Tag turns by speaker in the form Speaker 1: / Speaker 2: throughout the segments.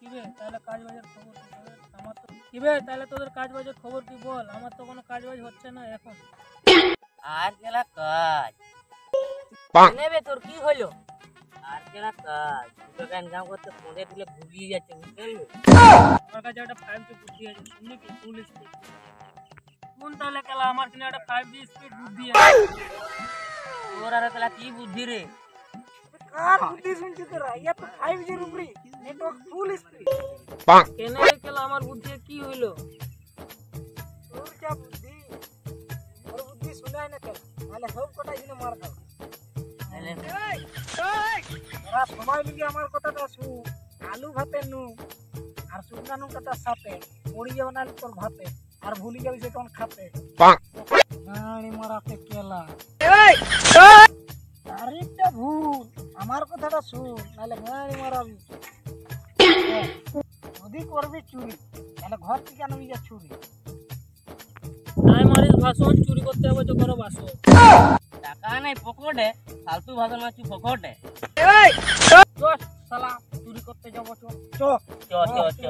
Speaker 1: কিবে তাহলে কাজ বাজের খবর কি তোদের? আমার তো কিবে তাহলে তোদের কাজ বাজের খবর কি বল? আমার তো কোনো কাজ বাজ হচ্ছে না এখন।
Speaker 2: আর গেলা কাজ নেবে তোর কি হলো? আর গেলা কাজ দুটো ইনকাম করতে ফোনে দিলে ভুলিয়ে যাচ্ছে বুঝলি?
Speaker 1: আমার কাছে একটা 5G বুদ্ধি আছে, শুনলি কি? ফুল স্পিড কোন তাহলে খেলা আমার কিনা একটা 5G স্পিড বুদ্ধি আছে।
Speaker 2: তোর আর গেলা কি বুদ্ধি রে?
Speaker 1: কার বুদ্ধি শুনছিস তোরা? ইয়া তো 5G এর উপরে নেটওয়ার্ক ফুল স্পিড। কেন রে খেলা আমার বুদ্ধি কি হইলো? তোর কি বুদ্ধি? ওর বুদ্ধি শুনাই না কেন? তাহলে সব কটাই দিনে মার খাও। তোরা সবাই মিলে আমার কথাটা শুন। আলু ভাতে নু আর শুকনানু কথার সাথে পড়ি যাবে না তোর ভাতে আর ভুলি যাবি সে কোন খাতে গাড়ি মারাতে কেলা আরেকটা ভুল আমার কথাটা শুন নাহলে গাড়ি মারাবি যদি করবি চুরি তাহলে ঘর থেকে আনবি যা চুরি নাই মারিস ভাষণ চুরি করতে হবে তো করো বাসন
Speaker 2: টাকা নাই পকেটে ফালতু ভাষণ মারছি পকেটে
Speaker 1: চল শালা চুরি করতে যাবো চল
Speaker 2: চ চ চ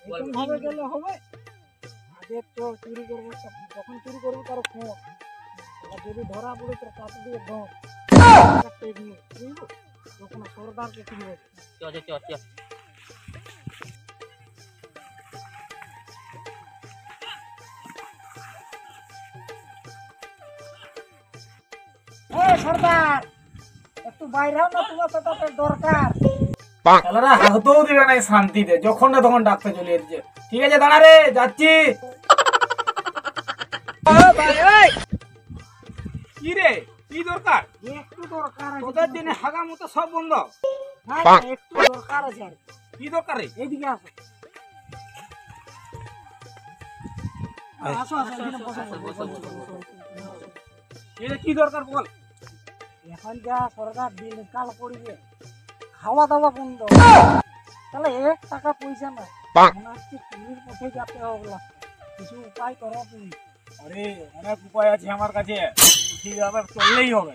Speaker 1: এরকম ভাবে গেলে হবে আগে তো চুরি করবো যখন চুরি করবো তার ফোন যদি ধরা পড়ে তোর কাছে দিয়ে ধর তখন সরকারকে কিনবে
Speaker 2: চ চ চ
Speaker 1: সরকার একটু বাইরে হও না তোমার সাথে দরকার
Speaker 3: শালারা হাগতেও দিবে না শান্তিতে যখন না তখন ডাকতে চলে এসেছে ঠিক আছে দাঁড়া রে যাচ্ছি কি রে কি দরকার
Speaker 1: একটু দরকার আছে
Speaker 3: তোদের জন্য হাগা মতো সব বন্ধ
Speaker 1: না, একটু দরকার আছে আর কি।
Speaker 3: কি দরকার রে
Speaker 1: এইদিকে আসো আসো আসো এখানে বসো বসো বসো
Speaker 3: এটা কি দরকার বল
Speaker 1: এখন যা সরকার দিন কাল পড়বে খাওয়া দাওয়া বন্ধ তাহলে 1 টাকা পয়সা না মনে হচ্ছে চুরির পথে যেতে হবে কিছু উপায় করো তুমি
Speaker 3: আরে অনেক উপায় আছে আমার কাছে ঠিক হবে চললেই হবে